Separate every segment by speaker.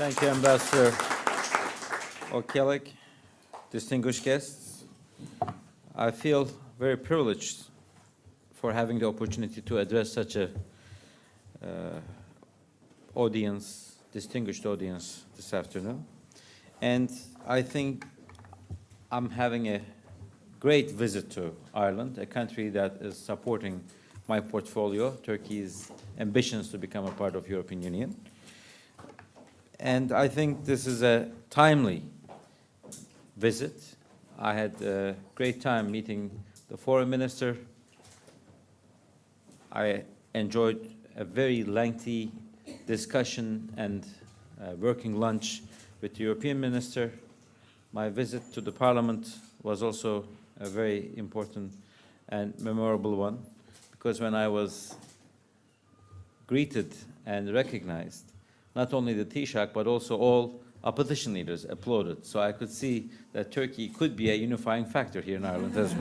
Speaker 1: Thank you, Ambassador Okelik, distinguished guests. I feel very privileged for having the opportunity to address such a distinguished audience this afternoon. And I think I'm having a great visit to Ireland, a country that is supporting my portfolio, Turkey's ambitions to become a part of the European Union. And I think this is a timely visit. I had a great time meeting the foreign minister. I enjoyed a very lengthy discussion and working lunch with the European minister. My visit to the Parliament was also a very important and memorable one, because when I was greeted and recognized, not only the Taoiseach, but also all opposition leaders applauded. So I could see that Turkey could be a unifying factor here in Ireland as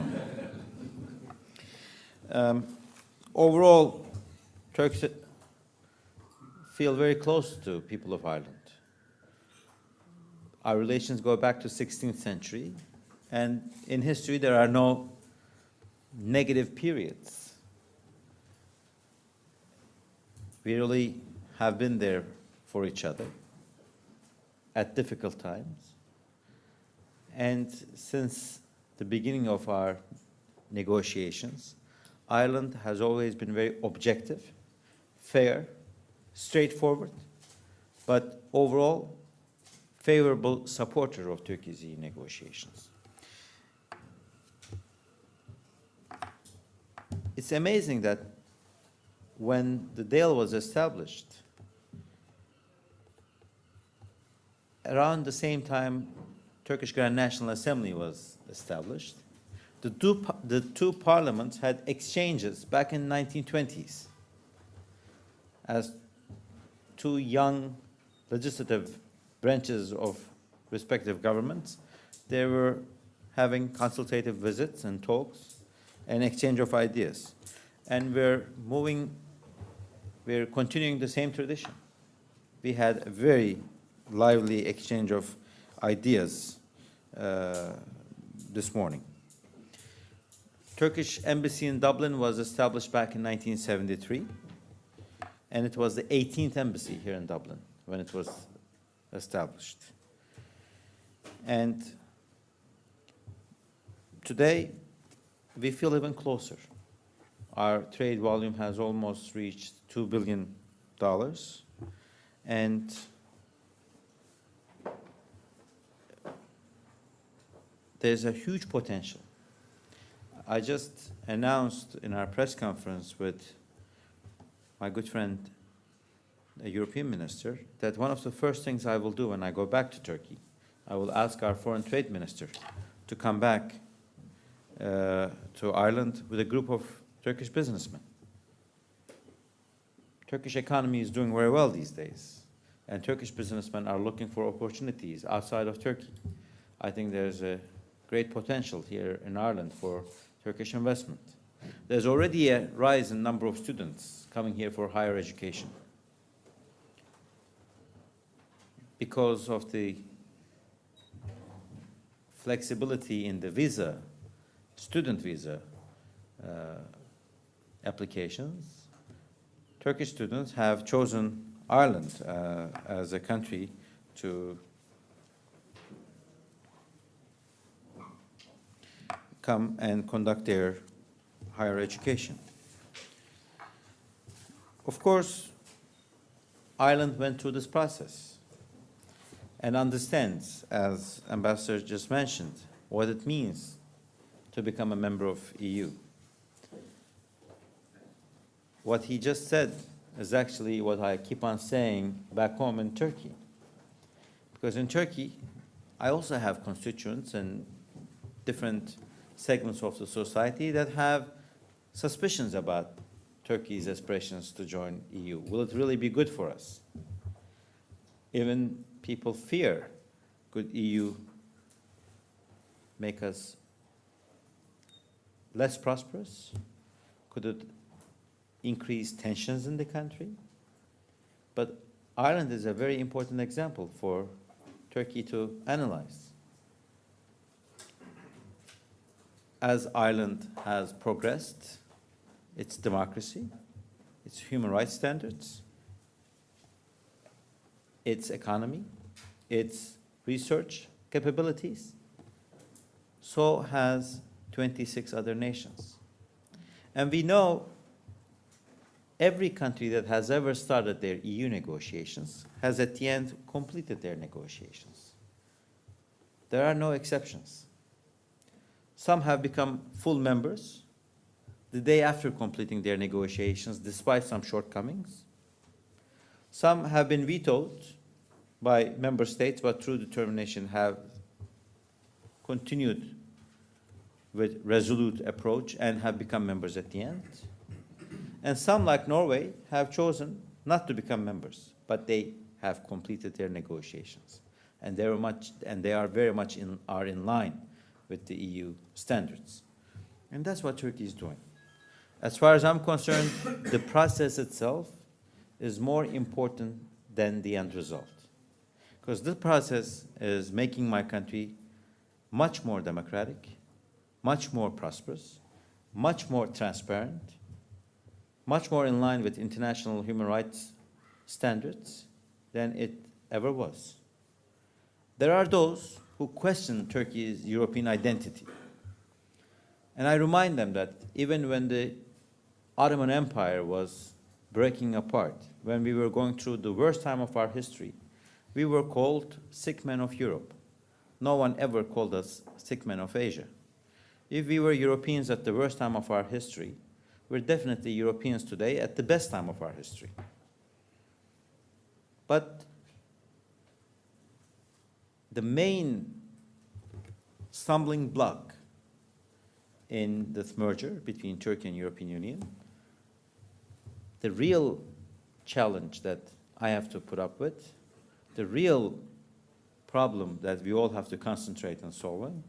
Speaker 1: well. Overall, Turks feel very close to people of Ireland. Our relations go back to the 16th century, and in history there are no negative periods. We really have been there for each other at difficult times. And since the beginning of our negotiations, Ireland has always been very objective, fair, straightforward, but overall favorable supporter of Turkish-EU negotiations. It's amazing that when the deal was established, around the same time Turkish Grand National Assembly was established, the two parliaments had exchanges back in the 1920s. As two young legislative branches of respective governments, they were having consultative visits and talks and exchange of ideas. And we're continuing the same tradition. We had a very lively exchange of ideas this morning. Turkish embassy in Dublin was established back in 1973, and it was the 18th embassy here in Dublin when it was established. And today, we feel even closer. Our trade volume has almost reached $2 billion, and there's a huge potential. I just announced in our press conference with my good friend, the European minister, that one of the first things I will do when I go back to Turkey, I will ask our foreign trade minister to come back to Ireland with a group of Turkish businessmen. Turkish economy is doing very well these days, and Turkish businessmen are looking for opportunities outside of Turkey. I think there's a great potential here in Ireland for Turkish investment. There's already a rise in number of students coming here for higher education because of the flexibility in the visa, student visa applications. Turkish students have chosen Ireland as a country to come and conduct their higher education. Of course, Ireland went through this process and understands, as Ambassador just mentioned, what it means to become a member of EU. What he just said is actually what I keep on saying back home in Turkey. Because in Turkey, I also have constituents and different segments of the society that have suspicions about Turkey's aspirations to join EU. Will it really be good for us? Even people fear, could EU make us less prosperous? Could it increase tensions in the country? But Ireland is a very important example for Turkey to analyze. As Ireland has progressed, its democracy, its human rights standards, its economy, its research capabilities, so has 26 other nations. And we know every country that has ever started their EU negotiations has at the end completed their negotiations. There are no exceptions. Some have become full members the day after completing their negotiations, despite some shortcomings. Some have been vetoed by member states, but through determination have continued with resolute approach and have become members at the end. And some, like Norway, have chosen not to become members, but they have completed their negotiations. And they are very much in line with the EU standards. And that's what Turkey is doing. As far as I'm concerned, the process itself is more important than the end result. Because this process is making my country much more democratic, much more prosperous, much more transparent, much more in line with international human rights standards than it ever was. There are those who question Turkey's European identity. And I remind them that even when the Ottoman Empire was breaking apart, when we were going through the worst time of our history, we were called sick men of Europe. No one ever called us sick men of Asia. If we were Europeans at the worst time of our history, we're definitely Europeans today at the best time of our history. But the main stumbling block in this merger between Turkey and European Union, the real challenge that I have to put up with, the real problem that we all have to concentrate on solving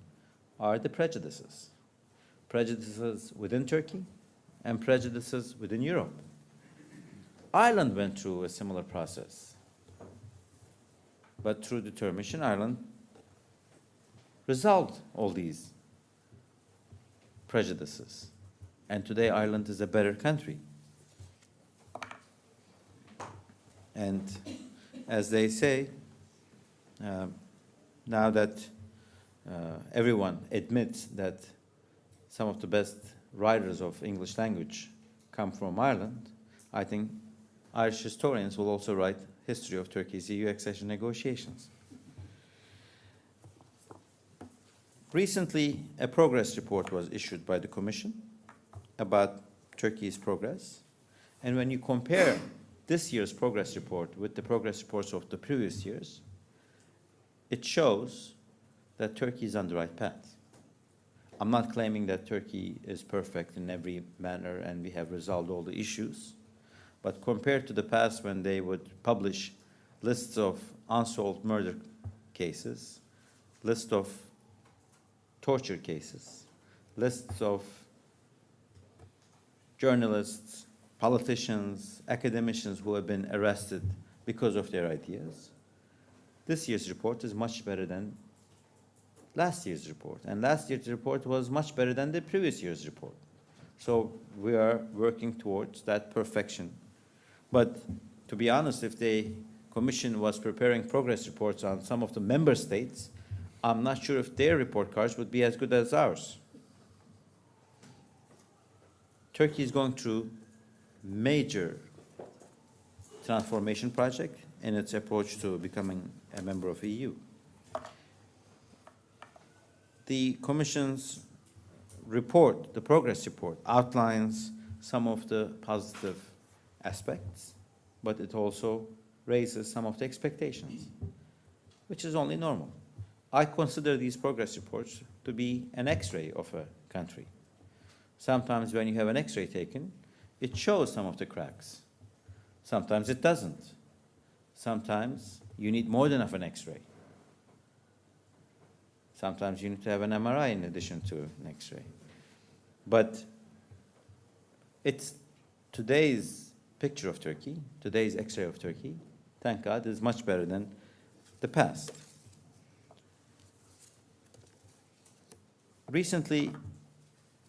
Speaker 1: are the prejudices. Prejudices within Turkey and prejudices within Europe. Ireland went through a similar process. But through determination, Ireland resolved all these prejudices. And today, Ireland is a better country. And as they say, now that everyone admits that some of the best writers of English language come from Ireland, I think Irish historians will also write history of Turkey's EU accession negotiations. Recently, a progress report was issued by the Commission about Turkey's progress. And when you compare this year's progress report with the progress reports of the previous years, it shows that Turkey is on the right path. I'm not claiming that Turkey is perfect in every manner and we have resolved all the issues, but compared to the past when they would publish lists of unsolved murder cases, lists of torture cases, lists of journalists, politicians, academicians who have been arrested because of their ideas, this year's report is much better than last year's report. And last year's report was much better than the previous year's report. So we are working towards that perfection. But to be honest, if the Commission was preparing progress reports on some of the member states, I'm not sure if their report cards would be as good as ours. Turkey is going through major transformation project in its approach to becoming a member of the EU. The Commission's report, the progress report, outlines some of the positive aspects, but it also raises some of the expectations, which is only normal. I consider these progress reports to be an X-ray of a country. Sometimes when you have an X-ray taken, it shows some of the cracks. Sometimes it doesn't. Sometimes you need more than an X-ray. Sometimes you need to have an MRI in addition to an X-ray. But it's today's picture of Turkey, today's X-ray of Turkey, thank God, is much better than the past. Recently,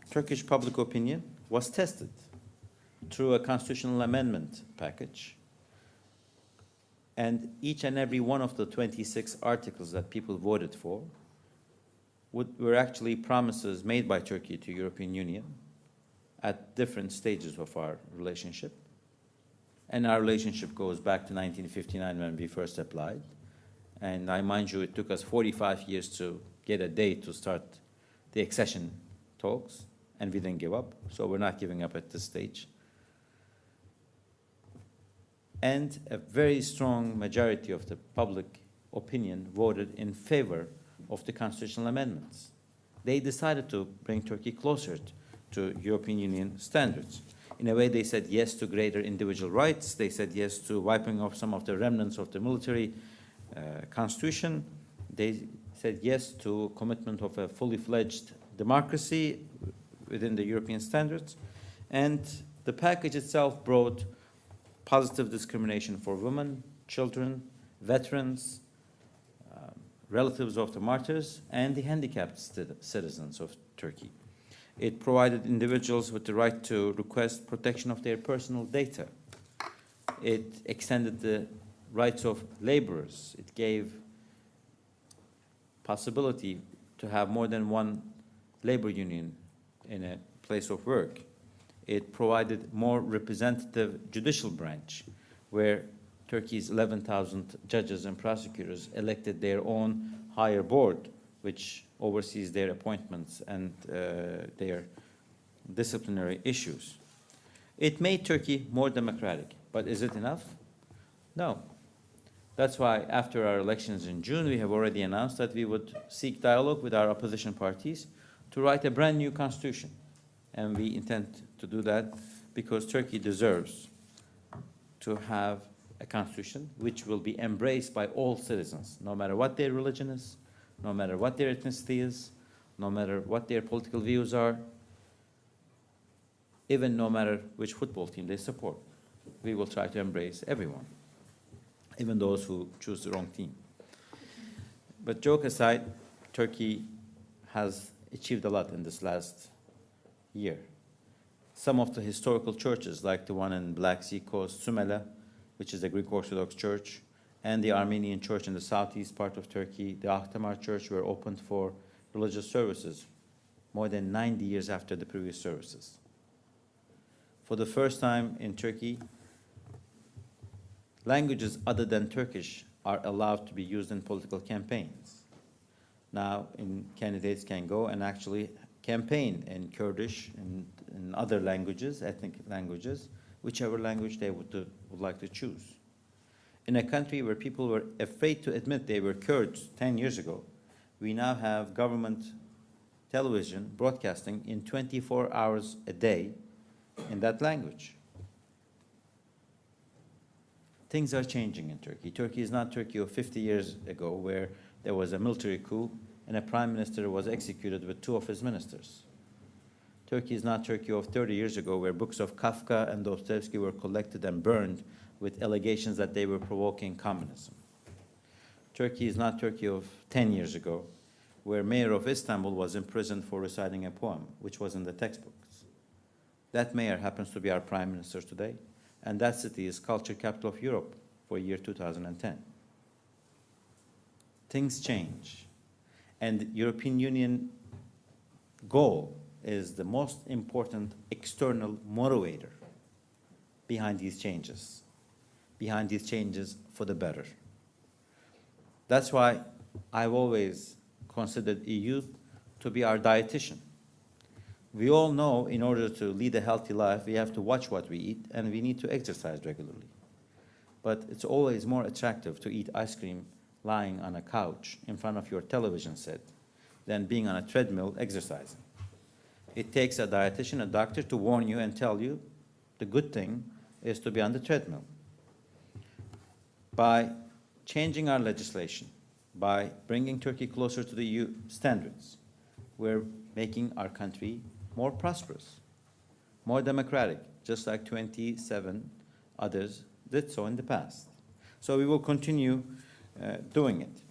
Speaker 1: Turkish public opinion was tested through a constitutional amendment package. And each and every one of the 26 articles that people voted for were actually promises made by Turkey to European Union at different stages of our relationship. And our relationship goes back to 1959 when we first applied. And I mind you, it took us 45 years to get a date to start the accession talks, and we didn't give up, so we're not giving up at this stage. And a very strong majority of the public opinion voted in favor of the constitutional amendments. They decided to bring Turkey closer to European Union standards. In a way, they said yes to greater individual rights. They said yes to wiping off some of the remnants of the military constitution. They said yes to commitment of a fully fledged democracy within the European standards. And the package itself brought positive discrimination for women, children, veterans, relatives of the martyrs, and the handicapped citizens of Turkey. It provided individuals with the right to request protection of their personal data. It extended the rights of laborers. It gave possibility to have more than one labor union in a place of work. It provided more representative judicial branch, where Turkey's 11,000 judges and prosecutors elected their own higher board, which oversees their appointments and their disciplinary issues. It made Turkey more democratic, but is it enough? No. That's why after our elections in June, we have already announced that we would seek dialogue with our opposition parties to write a brand new constitution. And we intend to do that because Turkey deserves to have a constitution which will be embraced by all citizens, no matter what their religion is, no matter what their ethnicity is, no matter what their political views are, even no matter which football team they support. We will try to embrace everyone, even those who choose the wrong team. But joke aside, Turkey has achieved a lot in this last year. Some of the historical churches, like the one in Black Sea coast, Sümele, which is a Greek Orthodox church, and the Armenian church in the southeast part of Turkey, the Akhtamar Church, were opened for religious services more than 90 years after the previous services. For the first time in Turkey, languages other than Turkish are allowed to be used in political campaigns. Now, candidates can go and actually campaign in Kurdish and in other languages, ethnic languages, whichever language they would like to choose. In a country where people were afraid to admit they were Kurds 10 years ago, we now have government television broadcasting in 24 hours a day in that language. Things are changing in Turkey. Turkey is not Turkey of 50 years ago, where there was a military coup and a prime minister was executed with 2 of his ministers. Turkey is not Turkey of 30 years ago, where books of Kafka and Dostoevsky were collected and burned with allegations that they were provoking communism. Turkey is not Turkey of 10 years ago, where mayor of Istanbul was imprisoned for reciting a poem, which was in the textbooks. That mayor happens to be our prime minister today, and that city is culture capital of Europe for year 2010. Things change, and the European Union goal is the most important external motivator behind these changes for the better. That's why I've always considered EU to be our dietitian. We all know in order to lead a healthy life, we have to watch what we eat and we need to exercise regularly. But it's always more attractive to eat ice cream lying on a couch in front of your television set than being on a treadmill exercising. It takes a dietitian, a doctor, to warn you and tell you the good thing is to be on the treadmill. By changing our legislation, by bringing Turkey closer to the EU standards, we're making our country more prosperous, more democratic, just like 27 others did so in the past. So we will continue doing it.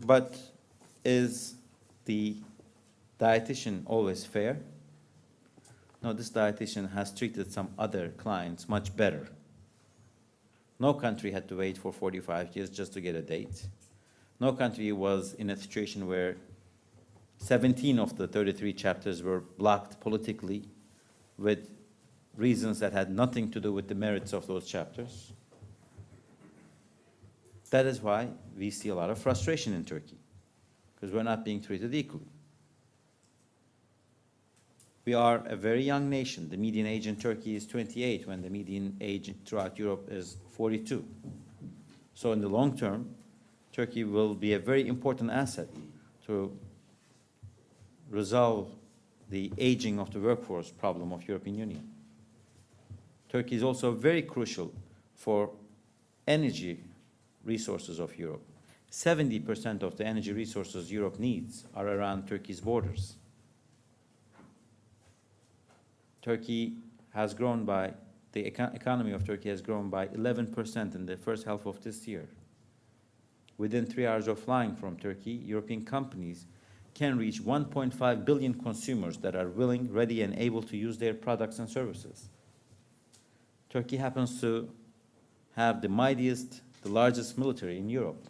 Speaker 1: But is the dietitian always fair? No, this dietitian has treated some other clients much better. No country had to wait for 45 years just to get a date. No country was in a situation where 17 of the 33 chapters were blocked politically with reasons that had nothing to do with the merits of those chapters. That is why we see a lot of frustration in Turkey, because we're not being treated equally. We are a very young nation. The median age in Turkey is 28, when the median age throughout Europe is 42. So in the long term, Turkey will be a very important asset to resolve the aging of the workforce problem of European Union. Turkey is also very crucial for energy resources of Europe. 70% of the energy resources Europe needs are around Turkey's borders. Turkey has grown by, the economy of Turkey has grown by 11% in the first half of this year. Within 3 hours of flying from Turkey, European companies can reach 1.5 billion consumers that are willing, ready, and able to use their products and services. Turkey happens to have the mightiest, the largest military in Europe.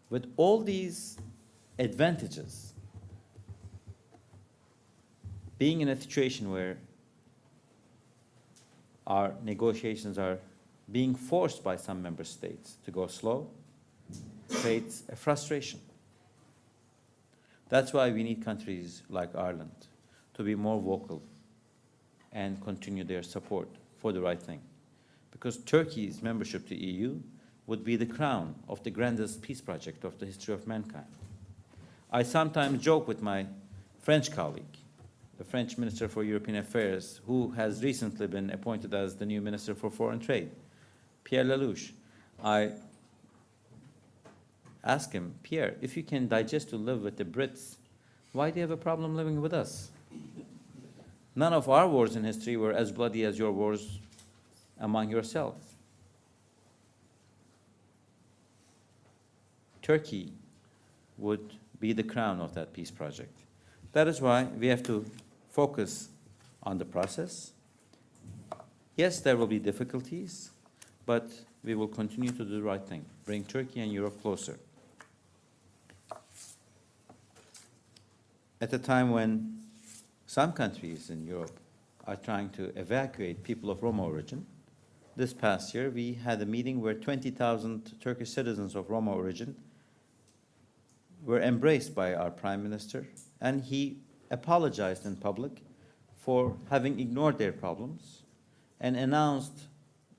Speaker 1: With all these advantages, being in a situation where our negotiations are being forced by some member states to go slow creates a frustration. That's why we need countries like Ireland to be more vocal and continue their support for the right thing. Because Turkey's membership to the EU would be the crown of the grandest peace project of the history of mankind. I sometimes joke with my French colleague, the French Minister for European Affairs, who has recently been appointed as the new Minister for Foreign Trade, Pierre Lelouch. I ask him, Pierre, if you can digest to live with the Brits, why do you have a problem living with us? None of our wars in history were as bloody as your wars among yourselves. Turkey would be the crown of that peace project. That is why we have to focus on the process. Yes, there will be difficulties, but we will continue to do the right thing, bring Turkey and Europe closer. At a time when some countries in Europe are trying to evacuate people of Roma origin, this past year we had a meeting where 20,000 Turkish citizens of Roma origin were embraced by our Prime Minister, and he apologized in public for having ignored their problems and announced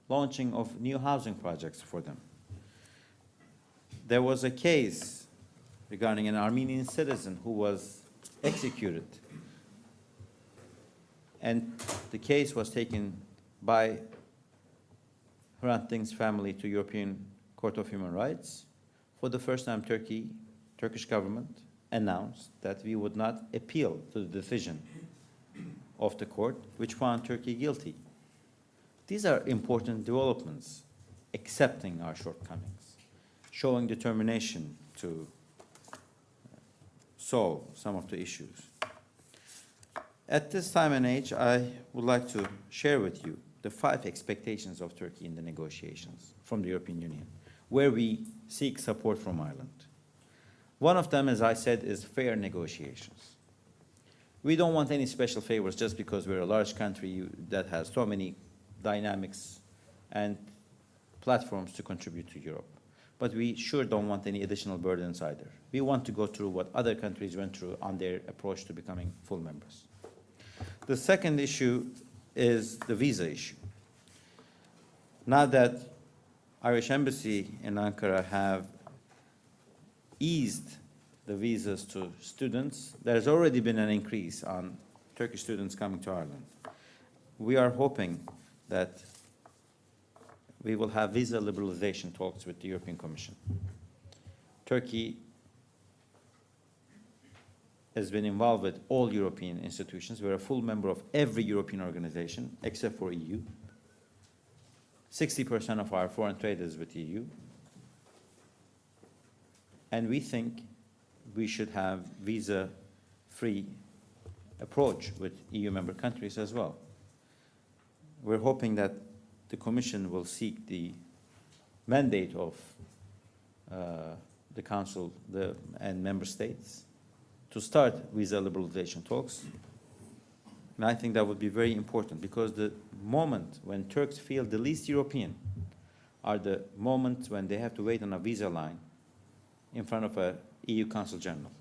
Speaker 1: launching of new housing projects for them. There was a case regarding an Armenian citizen who was executed, and the case was taken by Hrant Dink's family to European Court of Human Rights. For the first time, Turkish government announced that we would not appeal to the decision of the court, which found Turkey guilty. These are important developments, accepting our shortcomings, showing determination to solve some of the issues. At this time and age, I would like to share with you the 5 expectations of Turkey in the negotiations from the European Union, where we seek support from Ireland. One of them, as I said, is fair negotiations. We don't want any special favors just because we're a large country that has so many dynamics and platforms to contribute to Europe. But we sure don't want any additional burdens either. We want to go through what other countries went through on their approach to becoming full members. The second issue is the visa issue. Now that Irish Embassy in Ankara have eased the visas to students, there has already been an increase on Turkish students coming to Ireland. We are hoping that we will have visa liberalization talks with the European Commission. Turkey has been involved with all European institutions. We're a full member of every European organization except for EU. 60% of our foreign trade is with the EU. And we think we should have visa-free approach with EU member countries as well. We're hoping that the Commission will seek the mandate of the Council and member states to start visa liberalization talks. And I think that would be very important, because the moment when Turks feel the least European are the moments when they have to wait on a visa line in front of an EU Consul General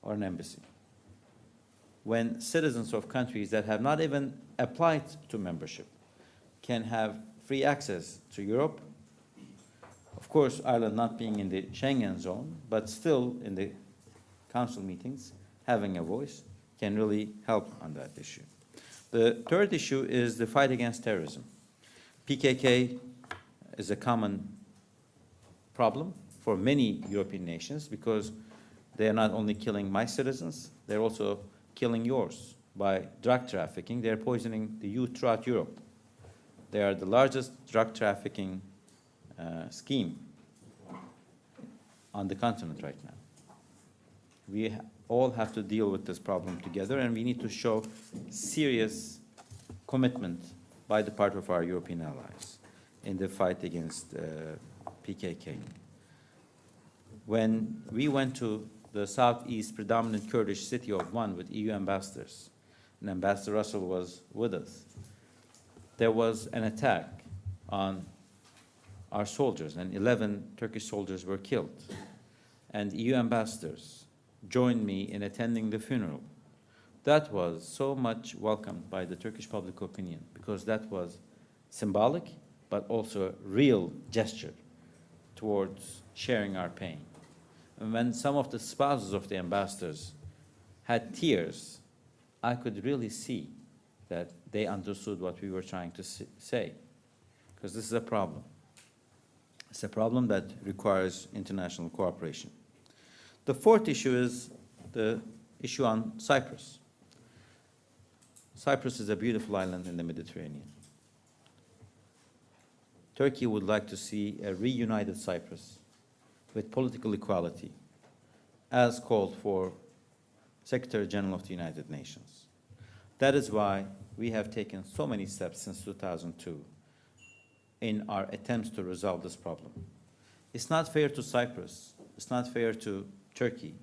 Speaker 1: or an embassy. When citizens of countries that have not even applied to membership can have free access to Europe, of course, Ireland not being in the Schengen zone, but still in the Council meetings, having a voice, can really help on that issue. The third issue is the fight against terrorism. PKK is a common problem for many European nations, because they are not only killing my citizens, they're also killing yours by drug trafficking. They're poisoning the youth throughout Europe. They are the largest drug trafficking scheme on the continent right now. We all have to deal with this problem together, and we need to show serious commitment by the part of our European allies in the fight against PKK. When we went to the southeast predominant Kurdish city of Van with EU ambassadors, and Ambassador Russell was with us, there was an attack on our soldiers, and 11 Turkish soldiers were killed. And EU ambassadors joined me in attending the funeral. That was so much welcomed by the Turkish public opinion, because that was symbolic, but also a real gesture towards sharing our pain. And when some of the spouses of the ambassadors had tears, I could really see that they understood what we were trying to say, because this is a problem. It's a problem that requires international cooperation. The fourth issue is the issue on Cyprus. Cyprus is a beautiful island in the Mediterranean. Turkey would like to see a reunited Cyprus with political equality, as called for Secretary General of the United Nations. That is why we have taken so many steps since 2002 in our attempts to resolve this problem. It's not fair to Cyprus, it's not fair to Turkey,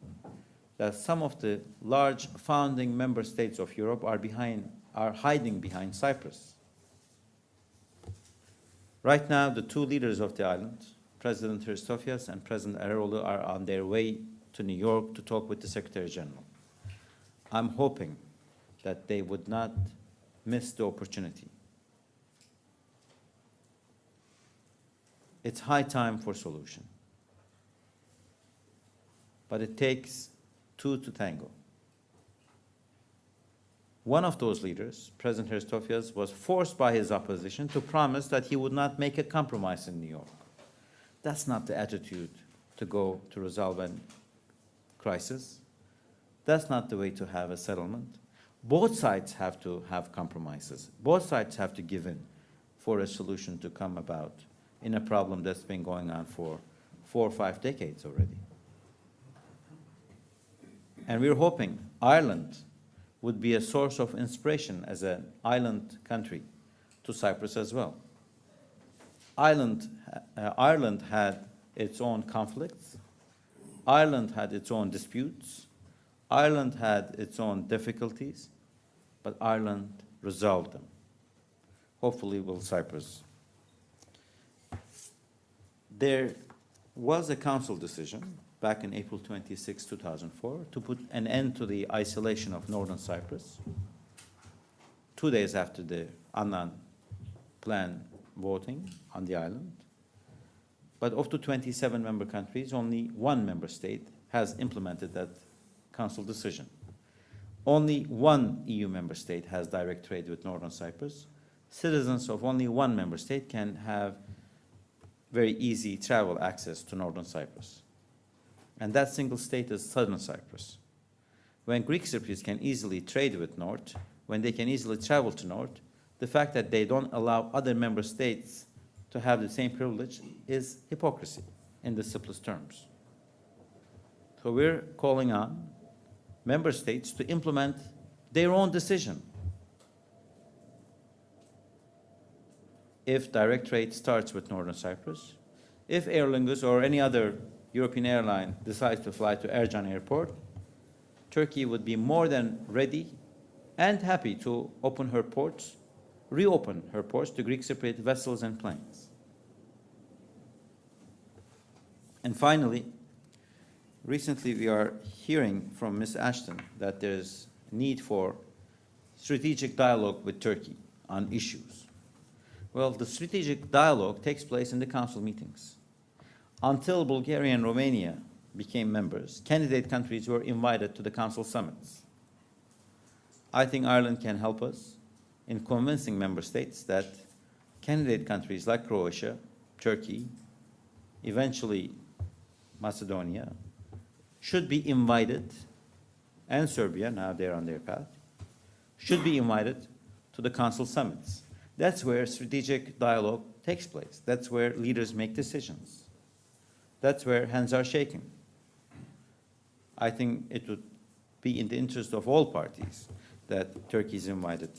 Speaker 1: that some of the large founding member states of Europe are hiding behind Cyprus. Right now, the two leaders of the island, President Christofias and President Erdoğan, are on their way to New York to talk with the Secretary General. I'm hoping that they would not miss the opportunity. It's high time for solution. But it takes two to tango. One of those leaders, President Christofias, was forced by his opposition to promise that he would not make a compromise in New York. That's not the attitude to go to resolve a crisis. That's not the way to have a settlement. Both sides have to have compromises. Both sides have to give in for a solution to come about in a problem that's been going on for 4 or 5 decades already. And we're hoping Ireland would be a source of inspiration as an island country to Cyprus as well. Ireland had its own conflicts. Ireland had its own disputes. Ireland had its own difficulties, but Ireland resolved them. Hopefully will Cyprus. There was a council decision back in April 26, 2004, to put an end to the isolation of northern Cyprus, 2 days after the Annan plan voting on the island. But of the 27 member countries, only one member state has implemented that council decision. Only one EU member state has direct trade with northern Cyprus. Citizens of only one member state can have very easy travel access to northern Cyprus. And that single state is southern Cyprus. When Greek Cypriots can easily trade with North, when they can easily travel to North, the fact that they don't allow other member states to have the same privilege is hypocrisy in the simplest terms. So we're calling on member states to implement their own decision. If direct trade starts with Northern Cyprus, if Aer Lingus or any other European airline decides to fly to Ercan Airport, Turkey would be more than ready and happy to open her ports, reopen her ports to Greek Cypriot vessels and planes. And finally, recently we are hearing from Ms. Ashton that there's need for strategic dialogue with Turkey on issues. Well, the strategic dialogue takes place in the council meetings. Until Bulgaria and Romania became members, candidate countries were invited to the council summits. I think Ireland can help us in convincing member states that candidate countries like Croatia, Turkey, eventually Macedonia, should be invited, and Serbia, now they're on their path, should be invited to the council summits. That's where strategic dialogue takes place. That's where leaders make decisions. That's where hands are shaken. I think it would be in the interest of all parties that Turkey is invited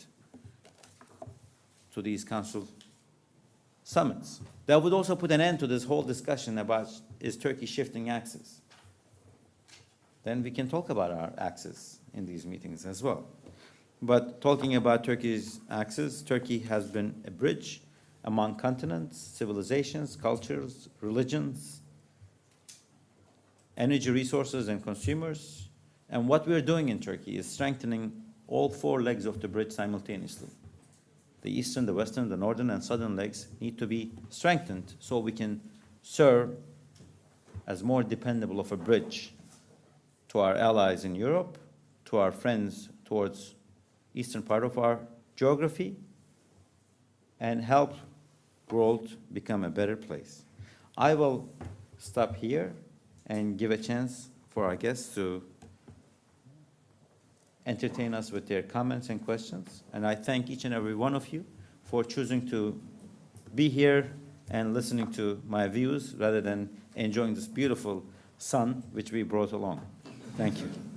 Speaker 1: to these council summits. That would also put an end to this whole discussion about, is Turkey shifting axis? Then we can talk about our axis in these meetings as well. But talking about Turkey's axis, Turkey has been a bridge among continents, civilizations, cultures, religions, energy resources and consumers. And what we're doing in Turkey is strengthening all four legs of the bridge simultaneously. The eastern, the western, the northern, and southern legs need to be strengthened so we can serve as more dependable of a bridge to our allies in Europe, to our friends towards eastern part of our geography, and help the world become a better place. I will stop here and give a chance for our guests to entertain us with their comments and questions. And I thank each and every one of you for choosing to be here and listening to my views rather than enjoying this beautiful sun which we brought along. Thank you.